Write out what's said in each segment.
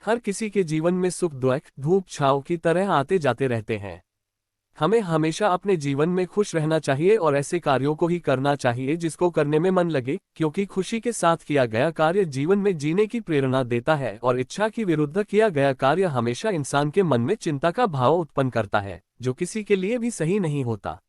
हर किसी के जीवन में सुख दुख धूप छांव की तरह आते जाते रहते हैं। हमें हमेशा अपने जीवन में खुश रहना चाहिए और ऐसे कार्यों को ही करना चाहिए जिसको करने में मन लगे, क्योंकि खुशी के साथ किया गया कार्य जीवन में जीने की प्रेरणा देता है और इच्छा की विरुद्ध किया गया कार्य हमेशा इंसान के मन में चिंता का भाव उत्पन्न करता है, जो किसी के लिए भी सही नहीं होता।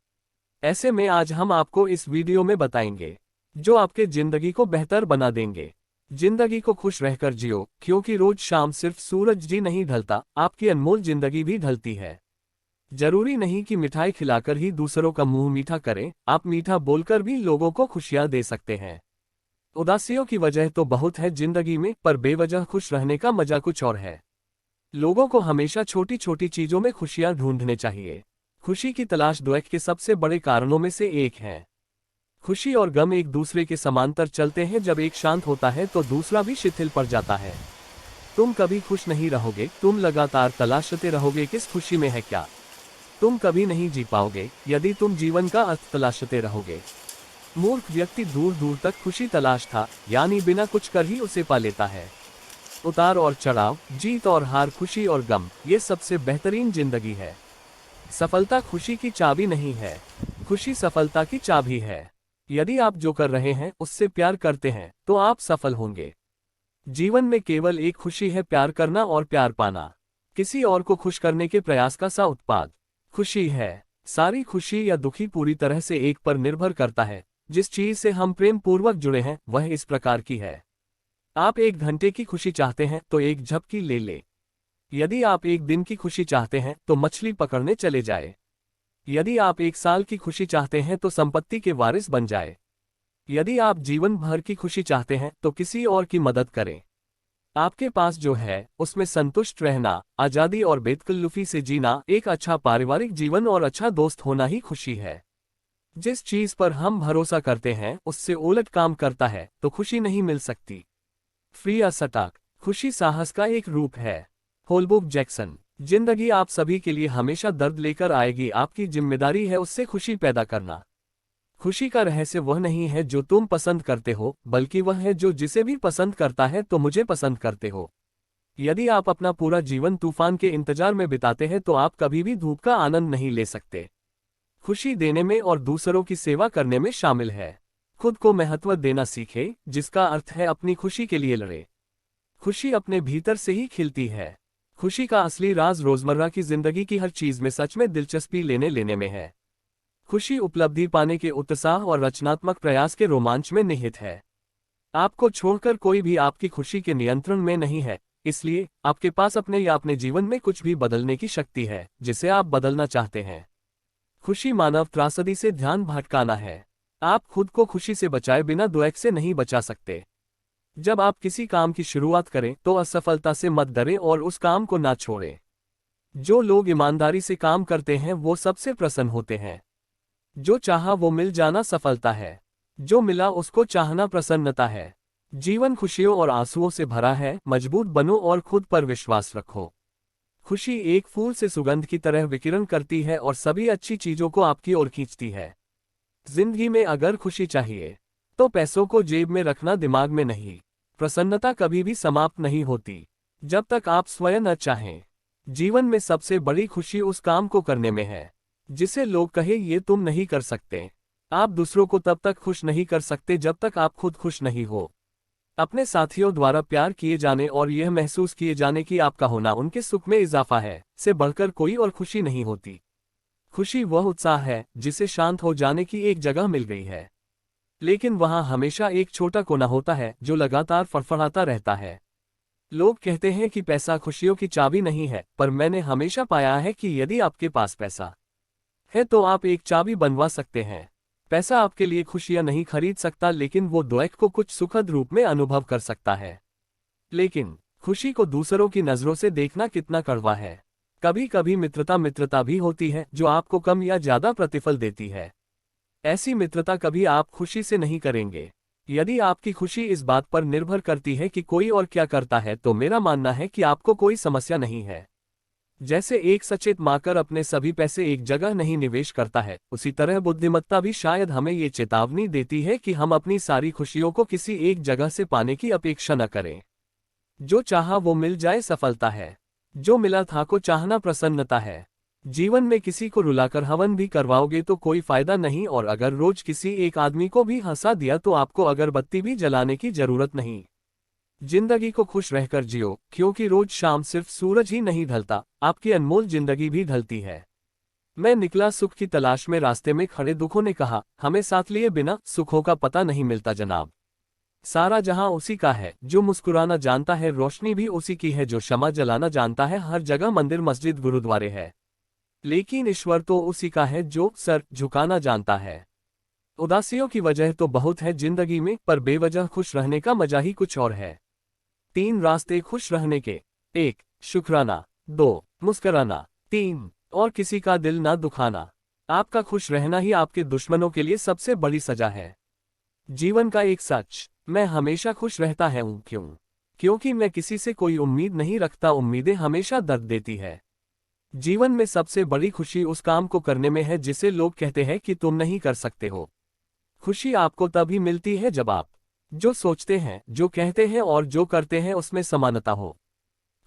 ऐसे में आज हम आपको इस वीडियो में बताएंगे जो आपके जिंदगी को बेहतर बना देंगे। जिंदगी को खुश रहकर जियो, क्योंकि रोज शाम सिर्फ सूरज जी नहीं ढलता, आपकी अनमोल जिंदगी भी ढलती है। जरूरी नहीं कि मिठाई खिलाकर ही दूसरों का मुंह मीठा करें, आप मीठा बोलकर भी लोगों को खुशियां दे सकते हैं। उदासियों की वजह तो बहुत है जिंदगी में, पर बेवजह खुश रहने का मजा कुछ और है। लोगों को हमेशा छोटी छोटी चीजों में खुशियां ढूंढने चाहिए। खुशी की तलाश दुख के सबसे बड़े कारणों में से एक है। खुशी और गम एक दूसरे के समांतर चलते हैं, जब एक शांत होता है तो दूसरा भी शिथिल पड़ जाता है। तुम कभी खुश नहीं रहोगे, तुम लगातार तलाशते रहोगे किस खुशी में है क्या। तुम कभी नहीं जी पाओगे यदि तुम जीवन का अर्थ तलाशते रहोगे। मूर्ख व्यक्ति दूर दूर तक खुशी तलाश था, यानी बिना कुछ कर ही उसे पा लेता है। उतार और चढ़ाव, जीत और हार, खुशी और गम, ये सबसे बेहतरीन जिंदगी है। सफलता खुशी की चाबी नहीं है, खुशी सफलता की चाबी है। यदि आप जो कर रहे हैं उससे प्यार करते हैं तो आप सफल होंगे। जीवन में केवल एक खुशी है, प्यार करना और प्यार पाना। किसी और को खुश करने के प्रयास का सा उत्पाद खुशी है। सारी खुशी या दुखी पूरी तरह से एक पर निर्भर करता है। जिस चीज से हम प्रेम पूर्वक जुड़े हैं वह इस प्रकार की है। आप 1 घंटे की खुशी चाहते हैं तो एक झपकी ले ले। यदि आप 1 दिन की खुशी चाहते हैं तो मछली पकड़ने चले जाए। यदि आप 1 साल की खुशी चाहते हैं तो संपत्ति के वारिस बन जाए। यदि आप जीवन भर की खुशी चाहते हैं तो किसी और की मदद करें। आपके पास जो है उसमें संतुष्ट रहना, आजादी और बेतकल्लुफी से जीना, एक अच्छा पारिवारिक जीवन और अच्छा दोस्त होना ही खुशी है। जिस चीज पर हम भरोसा करते हैं उससे उलट काम करता है तो खुशी नहीं मिल सकती। फ्री सटाक, खुशी साहस का एक रूप है। होलबुक जैक्सन, जिंदगी आप सभी के लिए हमेशा दर्द लेकर आएगी, आपकी जिम्मेदारी है उससे खुशी पैदा करना। खुशी का रहस्य वह नहीं है जो तुम पसंद करते हो, बल्कि वह है जो जिसे भी पसंद करता है तो मुझे पसंद करते हो। यदि आप अपना पूरा जीवन तूफान के इंतजार में बिताते हैं तो आप कभी भी धूप का आनंद नहीं ले सकते। खुशी देने में और दूसरों की सेवा करने में शामिल है। खुद को महत्व देना सीखे, जिसका अर्थ है अपनी खुशी के लिए लड़े। खुशी अपने भीतर से ही खिलती है। खुशी का असली राज रोजमर्रा की जिंदगी की हर चीज में सच में दिलचस्पी लेने में है। खुशी उपलब्धि पाने के उत्साह और रचनात्मक प्रयास के रोमांच में निहित है। आपको छोड़कर कोई भी आपकी खुशी के नियंत्रण में नहीं है, इसलिए आपके पास अपने या अपने जीवन में कुछ भी बदलने की शक्ति है जिसे आप बदलना चाहते हैं। खुशी मानव त्रासदी से ध्यान भटकाना है। आप खुद को खुशी से बचाए बिना दुख से नहीं बचा सकते। जब आप किसी काम की शुरुआत करें तो असफलता से मत डरें और उस काम को ना छोड़ें। जो लोग ईमानदारी से काम करते हैं वो सबसे प्रसन्न होते हैं। जो चाहा वो मिल जाना सफलता है, जो मिला उसको चाहना प्रसन्नता है। जीवन खुशियों और आंसुओं से भरा है, मजबूत बनो और खुद पर विश्वास रखो। खुशी एक फूल से सुगंध की तरह विकिरण करती है और सभी अच्छी चीजों को आपकी ओर खींचती है। जिंदगी में अगर खुशी चाहिए तो पैसों को जेब में रखना, दिमाग में नहीं। प्रसन्नता कभी भी समाप्त नहीं होती जब तक आप स्वयं न चाहें। जीवन में सबसे बड़ी खुशी उस काम को करने में है जिसे लोग कहे ये तुम नहीं कर सकते। आप दूसरों को तब तक खुश नहीं कर सकते जब तक आप खुद खुश नहीं हो। अपने साथियों द्वारा प्यार किए जाने और यह महसूस किए जाने की आपका होना उनके सुख में इजाफा है, से बढ़कर कोई और खुशी नहीं होती। खुशी वह उत्साह है जिसे शांत हो जाने की एक जगह मिल गई है, लेकिन वहां हमेशा एक छोटा कोना होता है जो लगातार फड़फड़ाता रहता है। लोग कहते हैं कि पैसा खुशियों की चाबी नहीं है, पर मैंने हमेशा पाया है कि यदि आपके पास पैसा है तो आप एक चाबी बनवा सकते हैं। पैसा आपके लिए खुशियां नहीं खरीद सकता, लेकिन वो दुख को कुछ सुखद रूप में अनुभव कर सकता है। लेकिन खुशी को दूसरों की नजरों से देखना कितना कड़वा है। कभी कभी मित्रता भी होती है जो आपको कम या ज्यादा प्रतिफल देती है। ऐसी मित्रता कभी आप खुशी से नहीं करेंगे। यदि आपकी खुशी इस बात पर निर्भर करती है कि कोई और क्या करता है तो मेरा मानना है कि आपको कोई समस्या नहीं है। जैसे एक सचेत माकर अपने सभी पैसे एक जगह नहीं निवेश करता है, उसी तरह बुद्धिमत्ता भी शायद हमें ये चेतावनी देती है कि हम अपनी सारी खुशियों को किसी एक जगह से पाने की अपेक्षा न करें। जो चाहा वो मिल जाए सफलता है। जो मिला था को चाहना प्रसन्नता है। जीवन में किसी को रुलाकर हवन भी करवाओगे तो कोई फायदा नहीं, और अगर रोज किसी एक आदमी को भी हंसा दिया तो आपको अगरबत्ती भी जलाने की जरूरत नहीं। जिंदगी को खुश रहकर जियो, क्योंकि रोज शाम सिर्फ सूरज ही नहीं ढलता, आपकी अनमोल जिंदगी भी ढलती है। मैं निकला सुख की तलाश में, रास्ते में खड़े दुखों ने कहा, हमें साथ लिए बिना सुखों का पता नहीं मिलता जनाब। सारा जहां उसी का है जो मुस्कुराना जानता है, रोशनी भी उसी की है जो शमा जलाना जानता है, हर जगह मंदिर मस्जिद गुरुद्वारे है, लेकिन ईश्वर तो उसी का है जो सर झुकाना जानता है। उदासियों की वजह तो बहुत है जिंदगी में, पर बेवजह खुश रहने का मजा ही कुछ और है। 3 रास्ते खुश रहने के। 1. शुक्राना। 2. मुस्कराना। 3. और किसी का दिल ना दुखाना। आपका खुश रहना ही आपके दुश्मनों के लिए सबसे बड़ी सजा है। जीवन का एक सच, मैं हमेशा खुश रहता हूं। क्यों? क्योंकि मैं किसी से कोई उम्मीद नहीं रखता, उम्मीदें हमेशा दर्द देती है। जीवन में सबसे बड़ी खुशी उस काम को करने में है जिसे लोग कहते हैं कि तुम नहीं कर सकते हो। खुशी आपको तभी मिलती है जब आप जो सोचते हैं, जो कहते हैं और जो करते हैं उसमें समानता हो।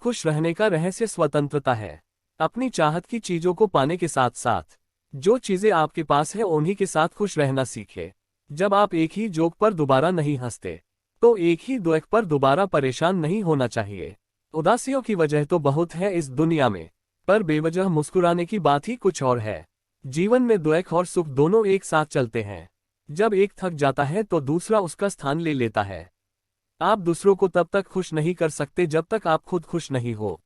खुश रहने का रहस्य स्वतंत्रता है। अपनी चाहत की चीजों को पाने के साथ साथ जो चीजें आपके पास है उन्हीं के साथ खुश रहना सीखे। जब आप एक ही जोक पर दोबारा नहीं हंसते, तो एक ही दुख पर दोबारा परेशान नहीं होना चाहिए। उदासियों की वजह तो बहुत है इस दुनिया में, पर बेवजह मुस्कुराने की बात ही कुछ और है। जीवन में दुख और सुख दोनों एक साथ चलते हैं। जब एक थक जाता है तो दूसरा उसका स्थान ले लेता है। आप दूसरों को तब तक खुश नहीं कर सकते जब तक आप खुद खुश नहीं हो,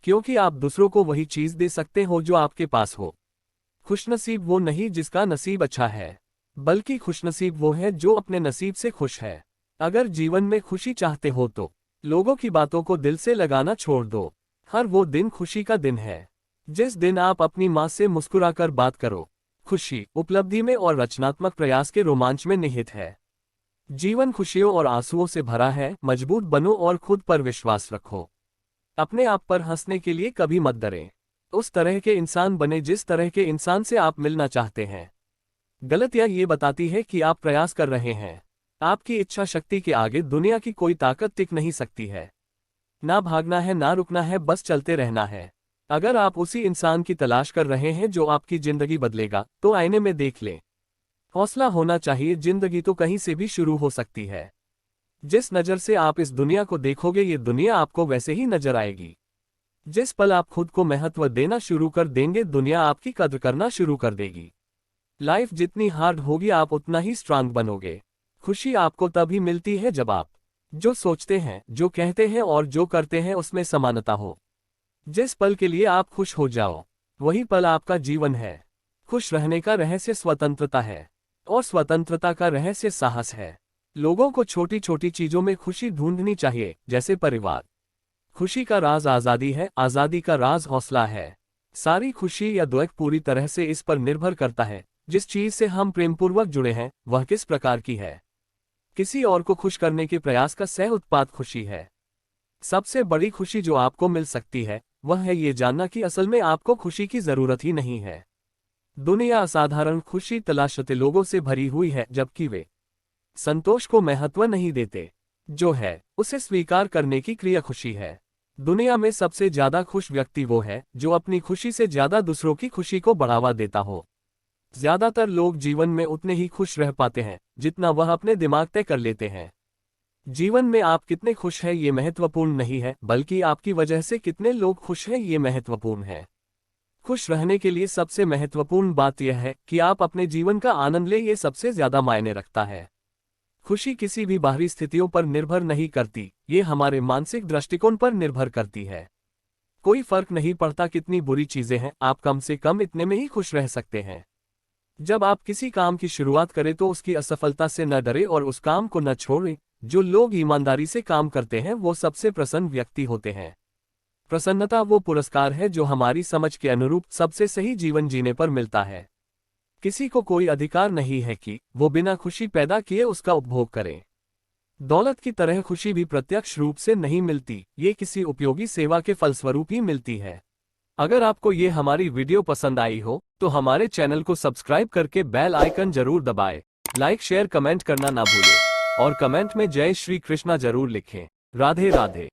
क्योंकि आप दूसरों को वही चीज दे सकते हो जो आपके पास हो। खुशनसीब वो नहीं जिसका नसीब अच्छा है, बल्कि खुशनसीब वो है जो अपने नसीब से खुश है। अगर जीवन में खुशी चाहते हो तो लोगों की बातों को दिल से लगाना छोड़ दो। हर वो दिन खुशी का दिन है जिस दिन आप अपनी माँ से मुस्कुराकर बात करो। खुशी उपलब्धि में और रचनात्मक प्रयास के रोमांच में निहित है। जीवन खुशियों और आंसुओं से भरा है, मजबूत बनो और खुद पर विश्वास रखो। अपने आप पर हंसने के लिए कभी मत डरें। उस तरह के इंसान बने जिस तरह के इंसान से आप मिलना चाहते हैं। गलतियां ये बताती है कि आप प्रयास कर रहे हैं। आपकी इच्छा शक्ति के आगे दुनिया की कोई ताकत टिक नहीं सकती है। ना भागना है ना रुकना है, बस चलते रहना है। अगर आप उसी इंसान की तलाश कर रहे हैं जो आपकी जिंदगी बदलेगा, तो आईने में देख लें। हौसला होना चाहिए, जिंदगी तो कहीं से भी शुरू हो सकती है। जिस नज़र से आप इस दुनिया को देखोगे ये दुनिया आपको वैसे ही नजर आएगी। जिस पल आप खुद को महत्व देना शुरू कर देंगे दुनिया आपकी कद्र करना शुरू कर देगी। लाइफ जितनी हार्ड होगी आप उतना ही स्ट्रांग बनोगे। खुशी आपको तभी मिलती है जब आप जो सोचते हैं, जो कहते हैं और जो करते हैं उसमें समानता हो। जिस पल के लिए आप खुश हो जाओ वही पल आपका जीवन है। खुश रहने का रहस्य स्वतंत्रता है, और स्वतंत्रता का रहस्य साहस है। लोगों को छोटी छोटी चीजों में खुशी ढूंढनी चाहिए, जैसे परिवार। खुशी का राज आज़ादी है, आज़ादी का राज हौसला है। सारी खुशी या दुख पूरी तरह से इस पर निर्भर करता है जिस चीज से हम प्रेमपूर्वक जुड़े हैं वह किस प्रकार की है। किसी और को खुश करने के प्रयास का सह उत्पाद खुशी है। सबसे बड़ी खुशी जो आपको मिल सकती है वह है ये जानना कि असल में आपको खुशी की जरूरत ही नहीं है। दुनिया असाधारण खुशी तलाशते लोगों से भरी हुई है, जबकि वे संतोष को महत्व नहीं देते। जो है उसे स्वीकार करने की क्रिया खुशी है। दुनिया में सबसे ज्यादा खुश व्यक्ति वो है जो अपनी खुशी से ज्यादा दूसरों की खुशी को बढ़ावा देता हो। ज्यादातर लोग जीवन में उतने ही खुश रह पाते हैं जितना वह अपने दिमाग तय कर लेते हैं। जीवन में आप कितने खुश हैं ये महत्वपूर्ण नहीं है, बल्कि आपकी वजह से कितने लोग खुश हैं ये महत्वपूर्ण है। खुश रहने के लिए सबसे महत्वपूर्ण बात यह है कि आप अपने जीवन का आनंद लें, ये सबसे ज्यादा मायने रखता है। खुशी किसी भी बाहरी स्थितियों पर निर्भर नहीं करती, ये हमारे मानसिक दृष्टिकोण पर निर्भर करती है। कोई फर्क नहीं पड़ता कितनी बुरी चीजें हैं, आप कम से कम इतने में ही खुश रह सकते हैं। जब आप किसी काम की शुरुआत करें तो उसकी असफलता से न डरे और उस काम को न छोड़ें। जो लोग ईमानदारी से काम करते हैं वो सबसे प्रसन्न व्यक्ति होते हैं। प्रसन्नता वो पुरस्कार है जो हमारी समझ के अनुरूप सबसे सही जीवन जीने पर मिलता है। किसी को कोई अधिकार नहीं है कि वो बिना खुशी पैदा किए उसका उपभोग करे। दौलत की तरह खुशी भी प्रत्यक्ष रूप से नहीं मिलती, ये किसी उपयोगी सेवा के फलस्वरूप ही मिलती है। अगर आपको ये हमारी वीडियो पसंद आई हो तो हमारे चैनल को सब्सक्राइब करके बेल आइकन जरूर दबाएं। लाइक शेयर कमेंट करना ना भूलें और कमेंट में जय श्री कृष्णा जरूर लिखें। राधे राधे।